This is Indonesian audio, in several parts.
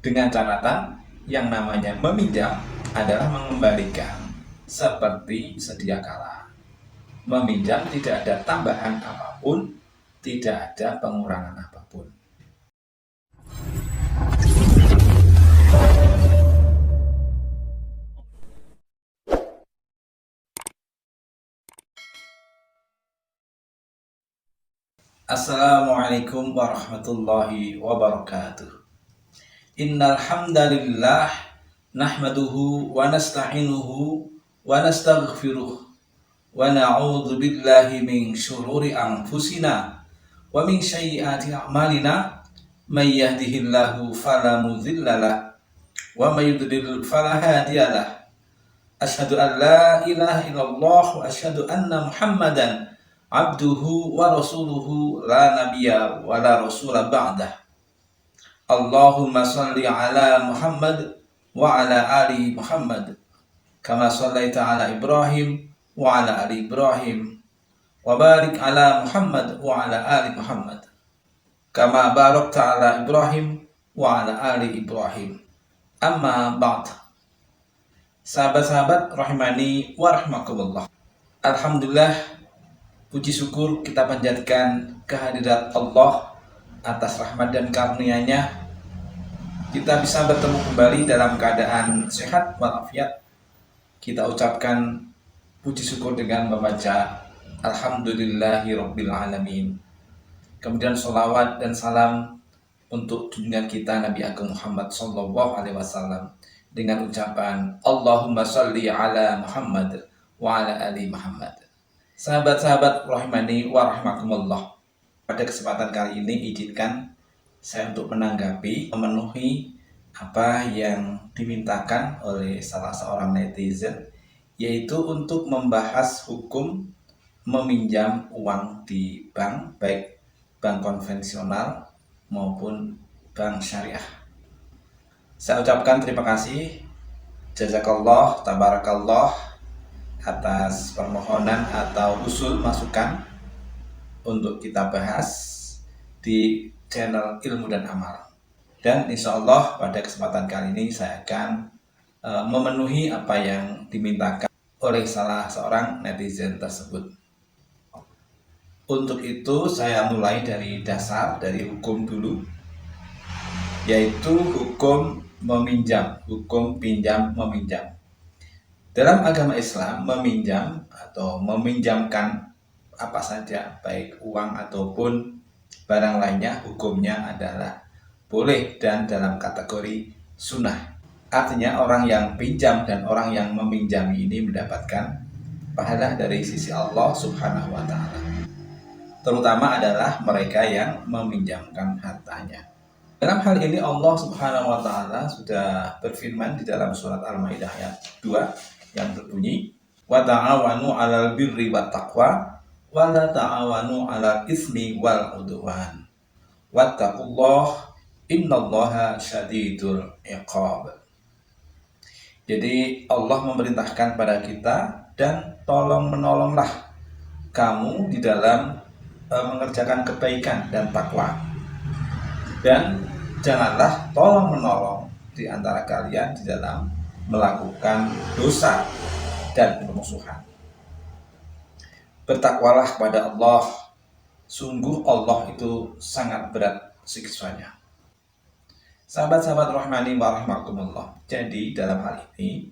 Dengan catatan yang namanya meminjam adalah mengembalikan seperti sedia kala. Meminjam tidak ada tambahan apapun, tidak ada pengurangan apapun. Assalamualaikum warahmatullahi wabarakatuh. Innal hamdalillah nahmaduhu wa nasta'inuhu wa nastaghfiruh wa na'udzu billahi min syururi anfusina wa min sayyiati a'malina may yahdihillahu fala mudhillalah wa may yudlil fala hadiyalah. Asyhadu an la ilaha illallah wa asyhadu anna Muhammadan abduhu wa rasuluhu la nabiyya wa la rasula ba'dah. Allahumma salli ala Muhammad wa ala ali Muhammad kama sallaita ala Ibrahim wa ala ali Ibrahim wa barik ala Muhammad wa ala ali Muhammad kama barakta ala Ibrahim wa ala ali Ibrahim. Amma ba'd. Sahabat-sahabat rahimani wa rahmakumullah. Alhamdulillah, puji syukur kita panjatkan kehadirat Allah atas rahmat dan karunia-Nya. Kita bisa bertemu kembali dalam keadaan sehat walafiat. Kita ucapkan puji syukur dengan membaca Alhamdulillahirabbil alamin. Kemudian sholawat dan salam untuk junjungan kita Nabi Agung Muhammad sallallahu alaihi wasallam dengan ucapan Allahumma sholli ala Muhammad wa ala ali Muhammad. Sahabat-sahabat rahimani wa rahmakumullah. Pada kesempatan kali ini izinkan saya untuk memenuhi apa yang dimintakan oleh salah seorang netizen, yaitu untuk membahas hukum meminjam uang di bank, baik bank konvensional maupun bank syariah. Saya ucapkan terima kasih, jazakallah, tabarakallah, atas permohonan atau usul masukan untuk kita bahas di channel Ilmu dan Amal. Dan insya Allah pada kesempatan kali ini saya akan memenuhi apa yang dimintakan oleh salah seorang netizen tersebut. Untuk itu saya mulai dari dasar, dari hukum dulu, yaitu hukum meminjam, hukum pinjam meminjam. Dalam agama Islam, meminjam atau meminjamkan apa saja, baik uang ataupun barang lainnya, hukumnya adalah boleh dan dalam kategori sunnah. Artinya orang yang pinjam dan orang yang meminjami ini mendapatkan pahala dari sisi Allah Subhanahu wa Ta'ala. Terutama adalah mereka yang meminjamkan hartanya. Dalam hal ini Allah Subhanahu wa Ta'ala sudah berfirman di dalam surat Al-Maidah ayat 2 yang berbunyi, wa ta'awanu 'alal birri wat taqwa wa la ta'awanu 'alal itsmi wal 'udwan wattaqullah innallaha syadidul iqab. Jadi Allah memerintahkan pada kita, dan tolong menolonglah kamu di dalam mengerjakan kebaikan dan takwa, dan janganlah tolong menolong di antara kalian di dalam melakukan dosa dan permusuhan. Bertakwalah kepada Allah, sungguh Allah itu sangat berat siksanya. Sahabat-sahabat rahmani wa rahmakumullah. Jadi dalam hal ini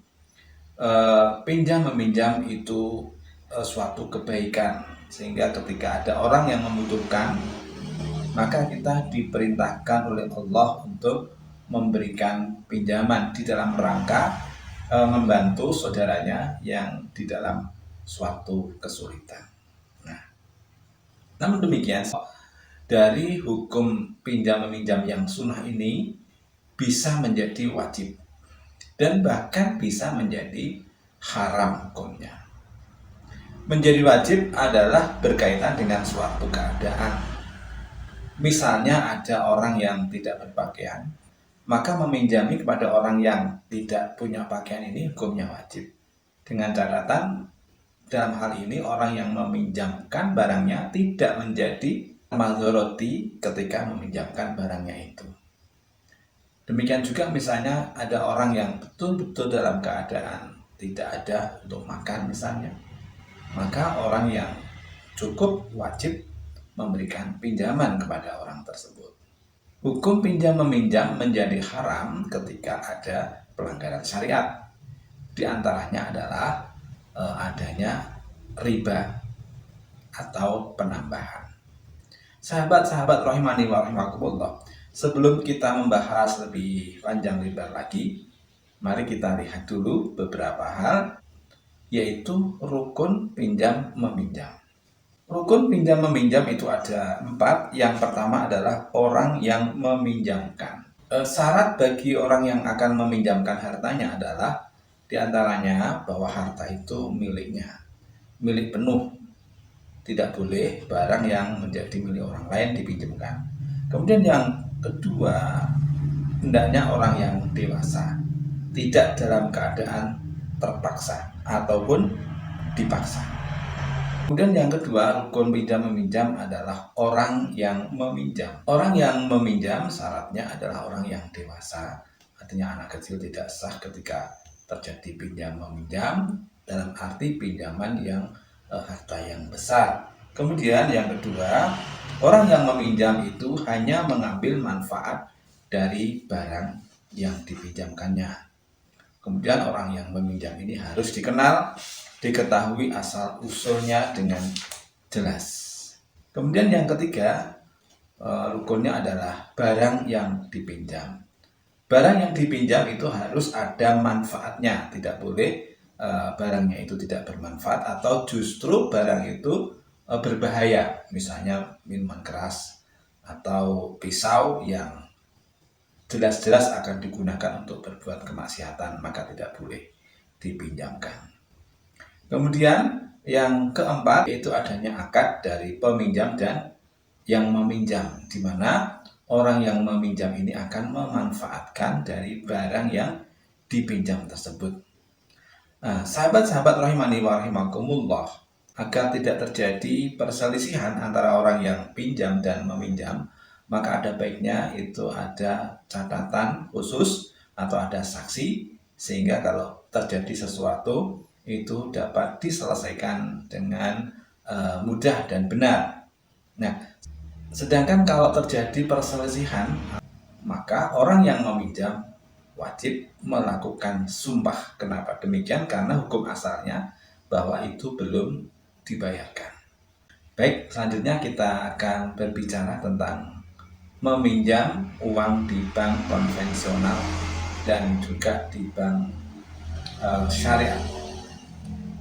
pinjam meminjam itu suatu kebaikan, sehingga ketika ada orang yang membutuhkan, maka kita diperintahkan oleh Allah untuk memberikan pinjaman di dalam rangka membantu saudaranya yang di dalam suatu kesulitan. Namun demikian, dari hukum pinjam meminjam yang sunnah ini bisa menjadi wajib dan bahkan bisa menjadi haram hukumnya. Menjadi wajib adalah berkaitan dengan suatu keadaan. Misalnya ada orang yang tidak berpakaian, maka meminjami kepada orang yang tidak punya pakaian ini hukumnya wajib. Dengan catatan, dalam hal ini orang yang meminjamkan barangnya tidak menjadi madzharati ketika meminjamkan barangnya itu. Demikian juga misalnya ada orang yang betul-betul dalam keadaan tidak ada untuk makan misalnya, maka orang yang cukup wajib memberikan pinjaman kepada orang tersebut. Hukum pinjam meminjam menjadi haram ketika ada pelanggaran syariat. Di antaranya adalah adanya riba atau penambahan. Sahabat-sahabat rahimani wa rahimakumullah, sebelum kita membahas lebih panjang lebar lagi, mari kita lihat dulu beberapa hal, yaitu rukun pinjam meminjam. Rukun pinjam meminjam itu ada 4. Yang pertama adalah orang yang meminjamkan. Syarat bagi orang yang akan meminjamkan hartanya adalah diantaranya bahwa harta itu miliknya, milik penuh. Tidak boleh barang yang menjadi milik orang lain dipinjamkan. Kemudian yang kedua, hendaknya orang yang dewasa, tidak dalam keadaan terpaksa ataupun dipaksa. Kemudian yang kedua, rukun pinjam meminjam adalah orang yang meminjam. Orang yang meminjam syaratnya adalah orang yang dewasa. Artinya anak kecil tidak sah ketika terjadi pinjam meminjam, dalam arti pinjaman yang harta yang besar. Kemudian yang kedua, orang yang meminjam itu hanya mengambil manfaat dari barang yang dipinjamkannya. Kemudian orang yang meminjam ini harus dikenal, diketahui asal usulnya dengan jelas. Kemudian yang ketiga, rukunnya adalah barang yang dipinjam. Barang yang dipinjam itu harus ada manfaatnya, tidak boleh barangnya itu tidak bermanfaat atau justru barang itu berbahaya, misalnya minuman keras atau pisau yang jelas-jelas akan digunakan untuk berbuat kemaksiatan, maka tidak boleh dipinjamkan. Kemudian yang keempat itu adanya akad dari peminjam dan yang meminjam, di mana orang yang meminjam ini akan memanfaatkan dari barang yang dipinjam tersebut. Nah, sahabat-sahabat rahimani wa rahimakumullah, agar tidak terjadi perselisihan antara orang yang pinjam dan meminjam, maka ada baiknya itu ada catatan khusus atau ada saksi, sehingga kalau terjadi sesuatu itu dapat diselesaikan dengan mudah dan benar. Nah, sedangkan kalau terjadi perselisihan, maka orang yang meminjam wajib melakukan sumpah. Kenapa demikian? Karena hukum asalnya bahwa itu belum dibayarkan. Baik, selanjutnya kita akan berbicara tentang meminjam uang di bank konvensional dan juga di bank syariah.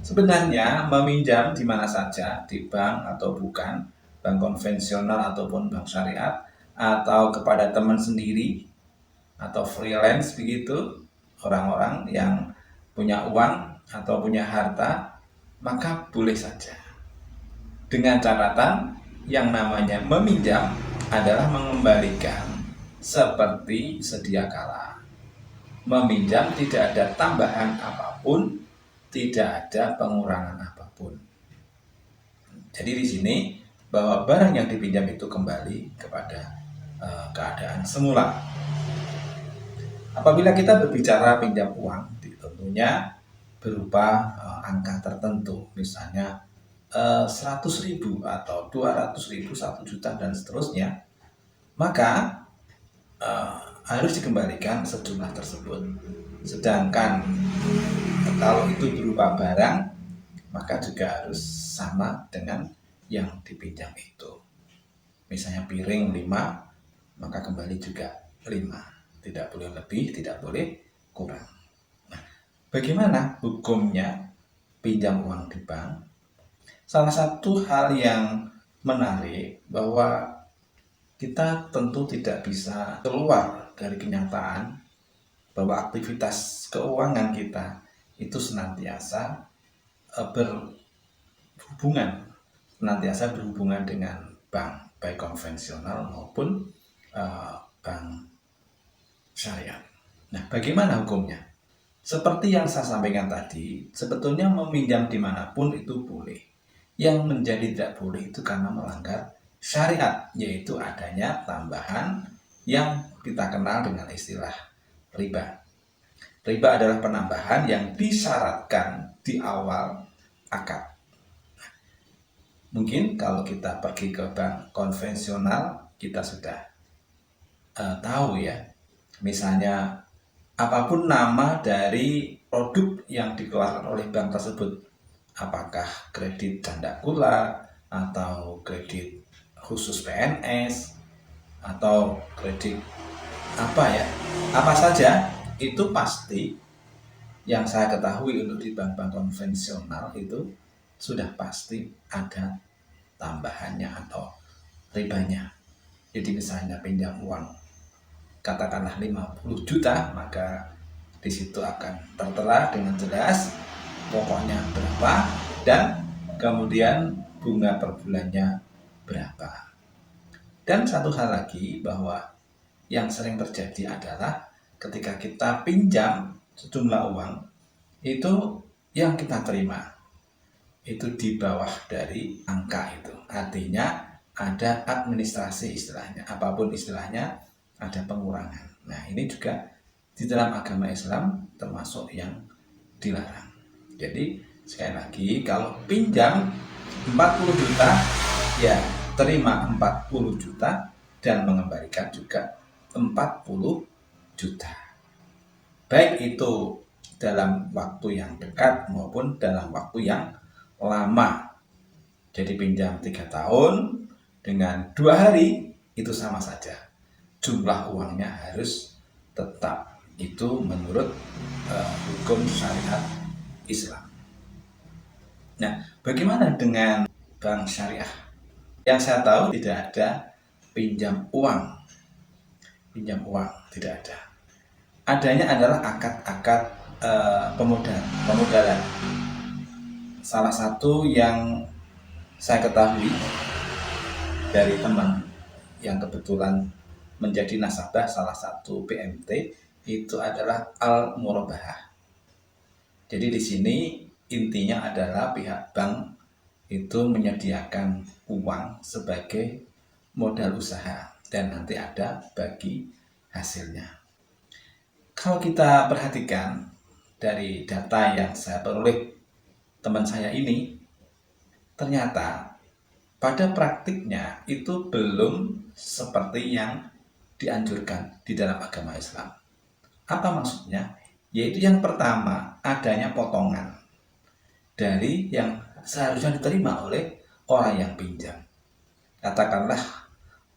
Sebenarnya meminjam di mana saja, di bank atau bukan, bank konvensional ataupun bank syariat, atau kepada teman sendiri, atau freelance begitu, orang-orang yang punya uang atau punya harta, maka boleh saja. Dengan catatan yang namanya meminjam adalah mengembalikan seperti sedia kala. Meminjam tidak ada tambahan apapun, tidak ada pengurangan apapun. Jadi di sini bahwa barang yang dipinjam itu kembali kepada keadaan semula. Apabila kita berbicara pinjam uang, tentunya berupa angka tertentu, misalnya 100.000 atau 200.000, 1 juta dan seterusnya, maka harus dikembalikan sejumlah tersebut. Sedangkan kalau itu berupa barang, maka juga harus sama dengan yang dipinjam itu. Misalnya piring 5, maka kembali juga 5. Tidak boleh lebih, tidak boleh kurang. Nah, bagaimana hukumnya pinjam uang di bank? Salah satu hal yang menarik bahwa kita tentu tidak bisa keluar dari kenyataan bahwa aktivitas keuangan kita itu senantiasa berhubungan dengan bank, baik konvensional maupun bank syariah. Nah, bagaimana hukumnya? Seperti yang saya sampaikan tadi, sebetulnya meminjam dimanapun itu boleh. Yang menjadi tidak boleh itu karena melanggar syariat, yaitu adanya tambahan yang kita kenal dengan istilah riba. Riba adalah penambahan yang disyaratkan di awal akad. Mungkin kalau kita pergi ke bank konvensional, kita sudah tahu ya. Misalnya apapun nama dari produk yang dikeluarkan oleh bank tersebut, apakah kredit janda kula atau kredit khusus PNS atau kredit apa saja, itu pasti yang saya ketahui untuk di bank-bank konvensional itu sudah pasti ada tambahannya atau ribanya. Jadi misalnya pinjam uang katakanlah 50 juta, maka di situ akan tertera dengan jelas pokoknya berapa dan kemudian bunga per bulannya berapa. Dan satu hal lagi, bahwa yang sering terjadi adalah ketika kita pinjam sejumlah uang, itu yang kita terima itu di bawah dari angka itu. Artinya ada administrasi istilahnya, apapun istilahnya, ada pengurangan. Nah, ini juga di dalam agama Islam termasuk yang dilarang. Jadi sekali lagi, kalau pinjam 40 juta, ya terima 40 juta dan mengembalikan juga 40 juta. Baik itu dalam waktu yang dekat maupun dalam waktu yang lama. Jadi pinjam 3 tahun dengan 2 hari itu sama saja. Jumlah uangnya harus tetap itu menurut hukum syariat Islam. Nah, bagaimana dengan bank syariah? Yang saya tahu tidak ada pinjam uang. Pinjam uang tidak ada. Adanya adalah akad-akad pemodalan. Salah satu yang saya ketahui dari teman yang kebetulan menjadi nasabah salah satu BMT itu adalah al-murabahah. Jadi di sini intinya adalah pihak bank itu menyediakan uang sebagai modal usaha dan nanti ada bagi hasilnya. Kalau kita perhatikan dari data yang saya peroleh teman saya ini, ternyata pada praktiknya itu belum seperti yang dianjurkan di dalam agama Islam. Apa maksudnya? Yaitu yang pertama, adanya potongan dari yang seharusnya diterima oleh orang yang pinjam. Katakanlah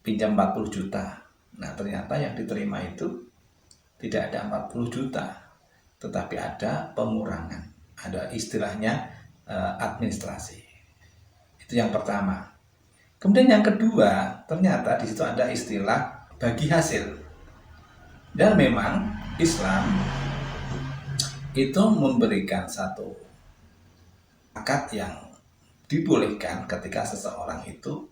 pinjam 40 juta. Nah, ternyata yang diterima itu tidak ada 40 juta, tetapi ada pengurangan. Ada istilahnya administrasi. Itu yang pertama. Kemudian yang kedua, ternyata di situ ada istilah bagi hasil. Dan memang Islam itu memberikan satu akad yang dibolehkan ketika seseorang itu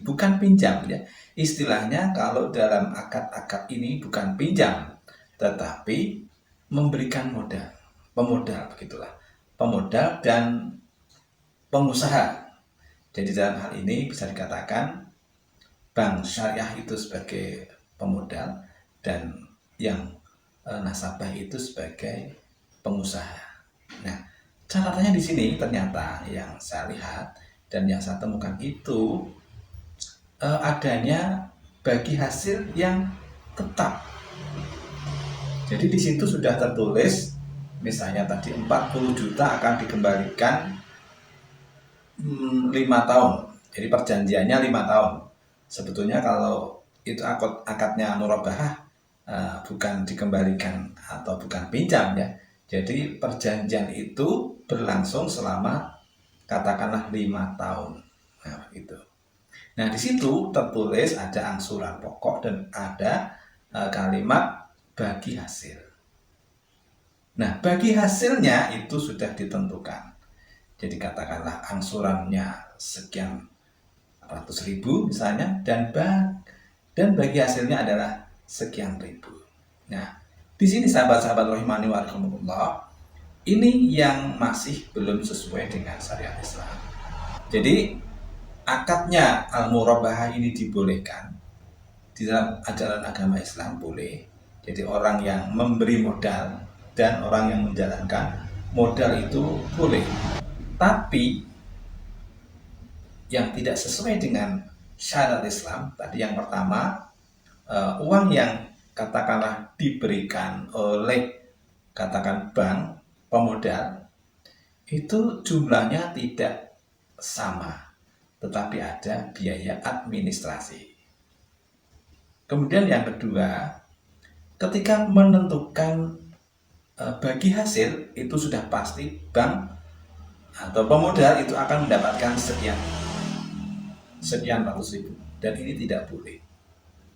bukan pinjam ya. Istilahnya kalau dalam akad-akad ini bukan pinjam, tetapi memberikan modal, pemodal begitulah. Pemodal dan pengusaha. Jadi dalam hal ini bisa dikatakan bank syariah itu sebagai pemodal dan yang nasabah itu sebagai pengusaha. Nah, catatannya di sini ternyata yang saya lihat dan yang saya temukan itu adanya bagi hasil yang tetap. Jadi di situ sudah tertulis, misalnya tadi 40 juta akan dikembalikan 5 tahun. Jadi perjanjiannya 5 tahun. Sebetulnya kalau itu akadnya murabahah bukan dikembalikan atau bukan pinjam ya. Jadi perjanjian itu berlangsung selama katakanlah 5 tahun. Nah, itu. Nah, di situ tertulis ada angsuran pokok dan ada kalimat bagi hasil. Nah, bagi hasilnya itu sudah ditentukan. Jadi katakanlah angsurannya sekian ratus ribu misalnya, dan bagi hasilnya adalah sekian ribu. Nah, di sini sahabat-sahabat rahimani wa rahimakumullah, ini yang masih belum sesuai dengan syariat Islam. Jadi akadnya al-murabahah ini dibolehkan di dalam ajaran agama Islam boleh. Jadi orang yang memberi modal dan orang yang menjalankan modal itu boleh. Tapi yang tidak sesuai dengan syariat Islam, tadi yang pertama, uang yang katakanlah diberikan oleh katakan bank pemodal itu jumlahnya tidak sama, tetapi ada biaya administrasi. Kemudian yang kedua, ketika menentukan bagi hasil itu sudah pasti bank atau pemodal itu akan mendapatkan sekian ratus ribu, dan ini tidak boleh.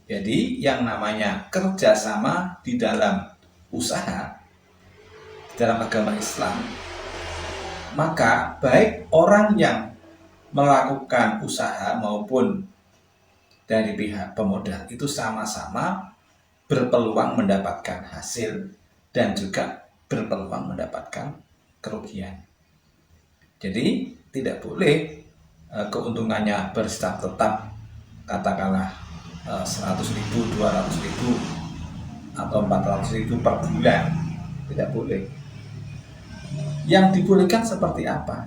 Jadi yang namanya kerjasama di dalam usaha, di dalam agama Islam, maka baik orang yang melakukan usaha maupun dari pihak pemodal itu sama-sama berpeluang mendapatkan hasil dan juga berpeluang mendapatkan kerugian. Jadi tidak boleh keuntungannya bersifat tetap, katakanlah 100.000, 200.000 atau 400.000 per bulan. Tidak boleh. Yang dibolehkan seperti apa?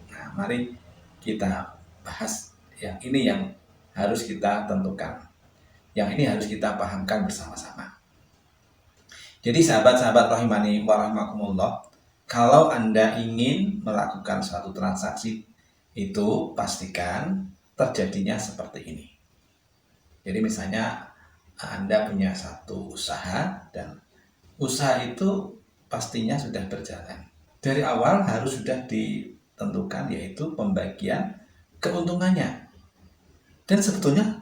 Nah, mari kita bahas. Yang ini yang harus kita tentukan. Yang ini harus kita pahamkan bersama-sama. Jadi sahabat-sahabat rahimani wa rahmakumullah, kalau Anda ingin melakukan suatu transaksi, itu pastikan terjadinya seperti ini. Jadi misalnya Anda punya satu usaha dan usaha itu pastinya sudah berjalan. Dari awal harus sudah ditentukan, yaitu pembagian keuntungannya. Dan sebetulnya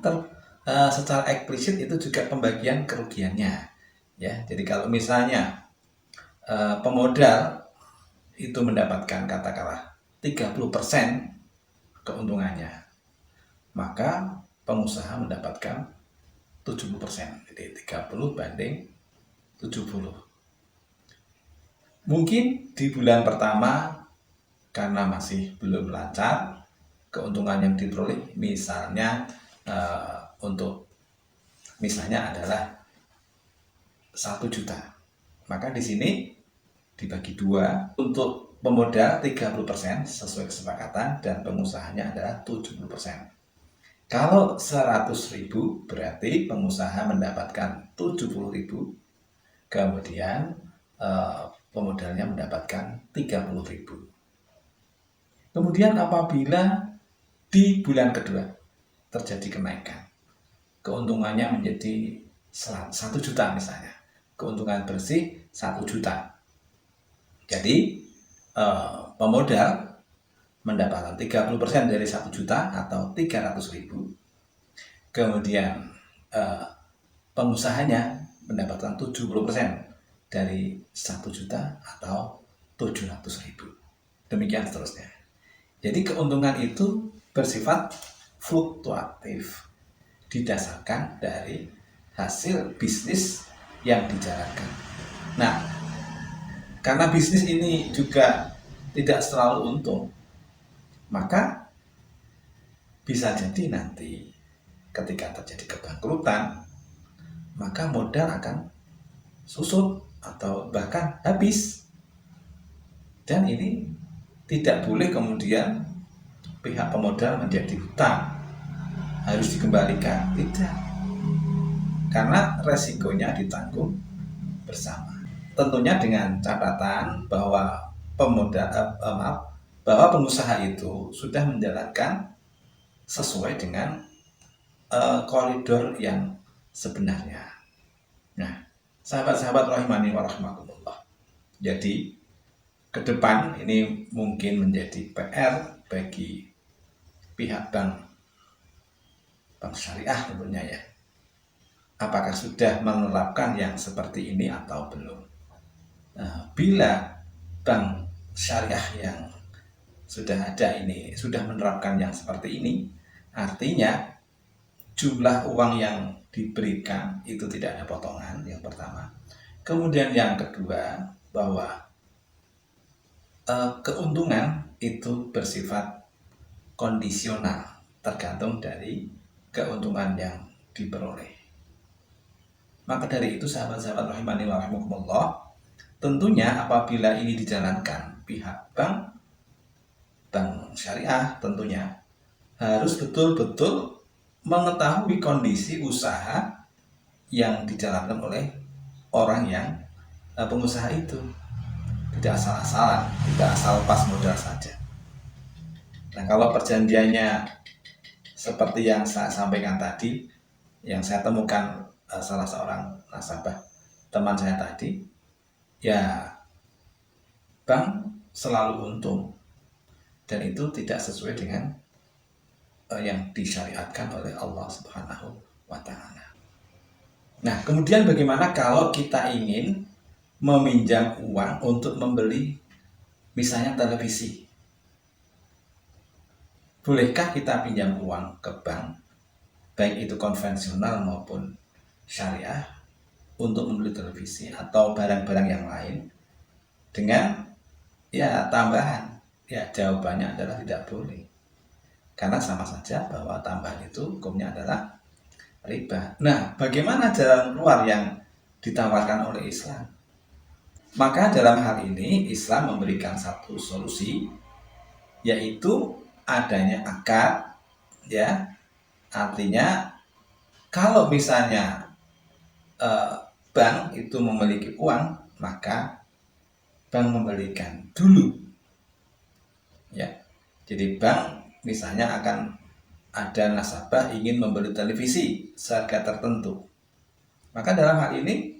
secara eksplisit itu juga pembagian kerugiannya. Ya, jadi kalau misalnya pemodal itu mendapatkan katakanlah 30% keuntungannya, maka pengusaha mendapatkan 70%. Jadi 30 banding 70. Mungkin di bulan pertama karena masih belum lancar, keuntungan yang diperoleh misalnya misalnya adalah 1 juta. Maka di sini dibagi 2, untuk pemodal 30% sesuai kesepakatan dan pengusahanya adalah 70%. Kalau 100.000 berarti pengusaha mendapatkan 70.000, kemudian pemodalnya mendapatkan 30.000. Kemudian apabila di bulan kedua terjadi kenaikan, keuntungannya menjadi 1 juta misalnya, keuntungan bersih 1 juta. Jadi pemodal mendapatkan 30% dari 1 juta atau 300.000. Kemudian pengusahanya mendapatkan 70% dari 1 juta atau 700.000. Demikian seterusnya. Jadi keuntungan itu bersifat fluktuatif, didasarkan dari hasil bisnis yang dijalankan. Nah, karena bisnis ini juga tidak selalu untung, maka bisa jadi nanti ketika terjadi kebangkrutan, maka modal akan susut atau bahkan habis. Dan ini tidak boleh kemudian pihak pemodal menjadi hutang, harus dikembalikan. Tidak. Karena resikonya ditanggung bersama. Tentunya dengan catatan bahwa bahwa pengusaha itu sudah menjalankan sesuai dengan koridor yang sebenarnya. Nah, sahabat-sahabat rahimani wa rahmakumullah. Jadi ke depan ini mungkin menjadi PR bagi pihak bank syariah tentunya ya. Apakah sudah menerapkan yang seperti ini atau belum? Nah, bila bank syariah yang sudah ada ini sudah menerapkan yang seperti ini, artinya jumlah uang yang diberikan itu tidak ada potongan, yang pertama. Kemudian yang kedua, bahwa keuntungan itu bersifat kondisional, tergantung dari keuntungan yang diperoleh. Maka dari itu sahabat-sahabat rahimani wa rahimakumullah, tentunya apabila ini dijalankan pihak bank syariah tentunya harus betul-betul mengetahui kondisi usaha yang dijalankan oleh orang yang pengusaha itu. Tidak asal-asalan, tidak asal pas modal saja. Nah, kalau perjanjiannya seperti yang saya sampaikan tadi, yang saya temukan salah seorang nasabah teman saya tadi, ya bank selalu untung, dan itu tidak sesuai dengan yang disyariatkan oleh Allah Subhanahu wa Ta'ala. Nah, kemudian bagaimana kalau kita ingin meminjam uang untuk membeli misalnya televisi? Bolehkah kita pinjam uang ke bank, baik itu konvensional maupun syariah, untuk membeli televisi atau barang-barang yang lain dengan tambahan? Ya, jawabannya adalah tidak boleh. Karena sama saja bahwa tambahan itu hukumnya adalah riba. Nah, bagaimana jalan keluar yang ditawarkan oleh Islam? Maka dalam hal ini Islam memberikan satu solusi, yaitu adanya akad, ya. Artinya kalau misalnya bank itu memiliki uang, maka bank membelikan dulu, ya. Jadi bank misalnya akan ada nasabah ingin membeli televisi seharga tertentu, maka dalam hal ini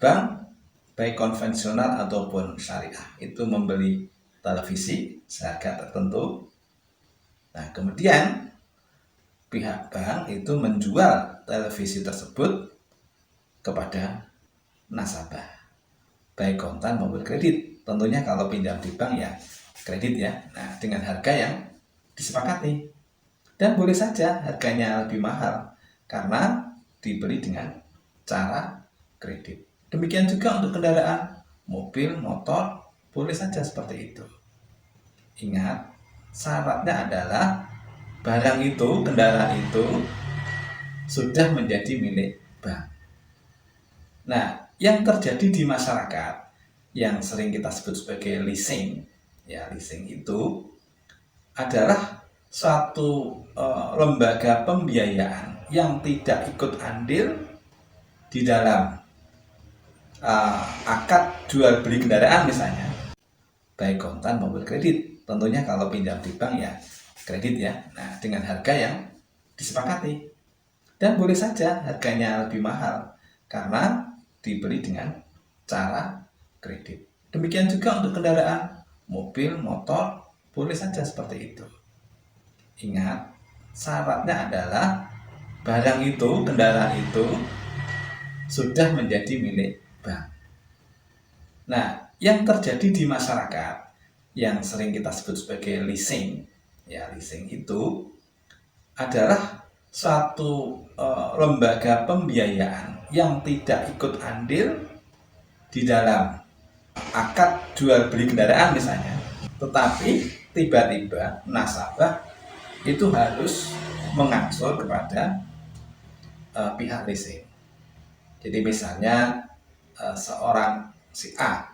bank baik konvensional ataupun syariah itu membeli televisi seharga tertentu. Nah, kemudian pihak bank itu menjual televisi tersebut kepada nasabah, baik kontan maupun kredit. Tentunya kalau pinjam di bank ya kredit, ya. Nah, dengan harga yang disepakati. Dan boleh saja harganya lebih mahal karena dibeli dengan cara kredit. Demikian juga untuk kendaraan, mobil, motor, boleh saja seperti itu. Ingat, syaratnya adalah barang itu, kendaraan itu sudah menjadi milik bank. Nah, yang terjadi di masyarakat yang sering kita sebut sebagai leasing, ya, leasing itu adalah suatu lembaga pembiayaan yang tidak ikut andil di dalam akad jual beli kendaraan misalnya, baik kontan maupun kredit. Tentunya kalau pinjam di bank ya kredit, ya. Nah, dengan harga yang disepakati. Dan boleh saja harganya lebih mahal karena dibeli dengan cara kredit. Demikian juga untuk kendaraan, mobil, motor, boleh saja seperti itu. Ingat, syaratnya adalah barang itu, kendaraan itu sudah menjadi milik bank. Nah, yang terjadi di masyarakat yang sering kita sebut sebagai leasing, ya, leasing itu adalah suatu lembaga pembiayaan yang tidak ikut andil di dalam akad jual beli kendaraan misalnya, tetapi tiba-tiba nasabah itu harus mengangsur kepada pihak leasing. Jadi misalnya seorang si A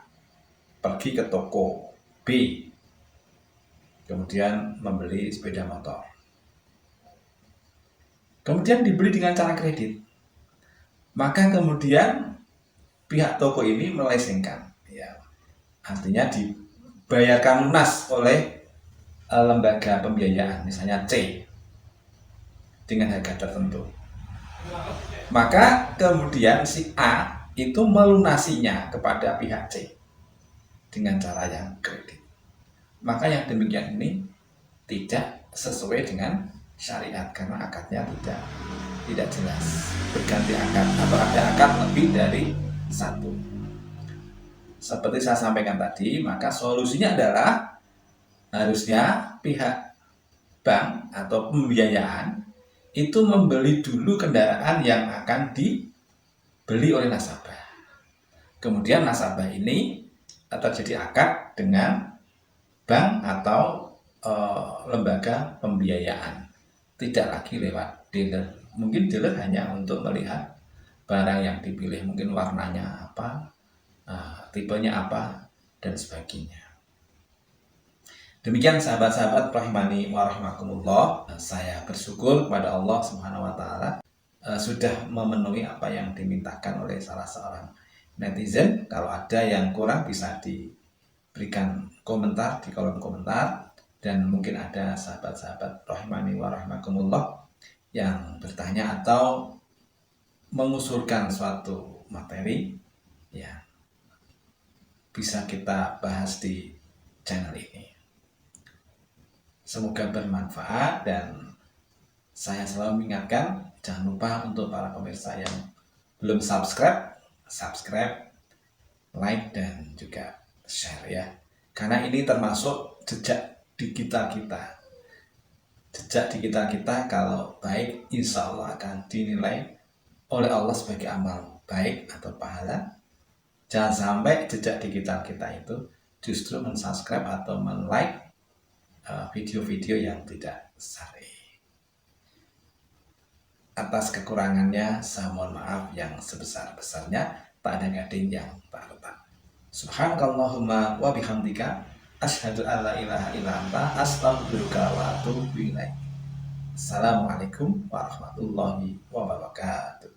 pergi ke toko B, kemudian membeli sepeda motor, kemudian dibeli dengan cara kredit. Maka kemudian pihak toko ini meleasingkan, ya, artinya dibayarkan lunas oleh lembaga pembiayaan, misalnya C, dengan harga tertentu. Maka kemudian si A itu melunasinya kepada pihak C dengan cara yang kredit. Maka yang demikian ini tidak sesuai dengan syariat karena akadnya tidak jelas, berganti akad atau ada akad lebih dari satu. Seperti saya sampaikan tadi, maka solusinya adalah harusnya pihak bank atau pembiayaan itu membeli dulu kendaraan yang akan dibeli oleh nasabah. Kemudian nasabah ini terjadi akad dengan bank atau lembaga pembiayaan, tidak lagi lewat dealer. Mungkin dealer hanya untuk melihat barang yang dipilih, mungkin warnanya apa, tipenya apa, dan sebagainya. Demikian sahabat-sahabat rahimani wa rahimakumullah, saya bersyukur kepada Allah Subhanahu wa taala sudah memenuhi apa yang dimintakan oleh salah seorang netizen. Kalau ada yang kurang bisa diberikan komentar di kolom komentar, dan mungkin ada sahabat-sahabat rahimani wa rahimakumullah yang bertanya atau mengusulkan suatu materi, ya bisa kita bahas di channel ini. Semoga bermanfaat, dan saya selalu mengingatkan, jangan lupa untuk para pemirsa yang belum subscribe, like, dan juga share ya. Karena ini termasuk jejak digital kita. Jejak digital kita kalau baik, insya Allah akan dinilai oleh Allah sebagai amal baik atau pahala. Jangan sampai jejak digital kita itu justru mensubscribe atau men-like video-video yang tidak syar'i. Atas kekurangannya saya mohon maaf yang sebesar-besarnya. Tak ada gading yang tak retak. Subhanakallahumma wa bihamdika asyhadu an la ilaha illa anta astaghfiruka wa atubu ilaik. Assalamualaikum warahmatullahi wabarakatuh.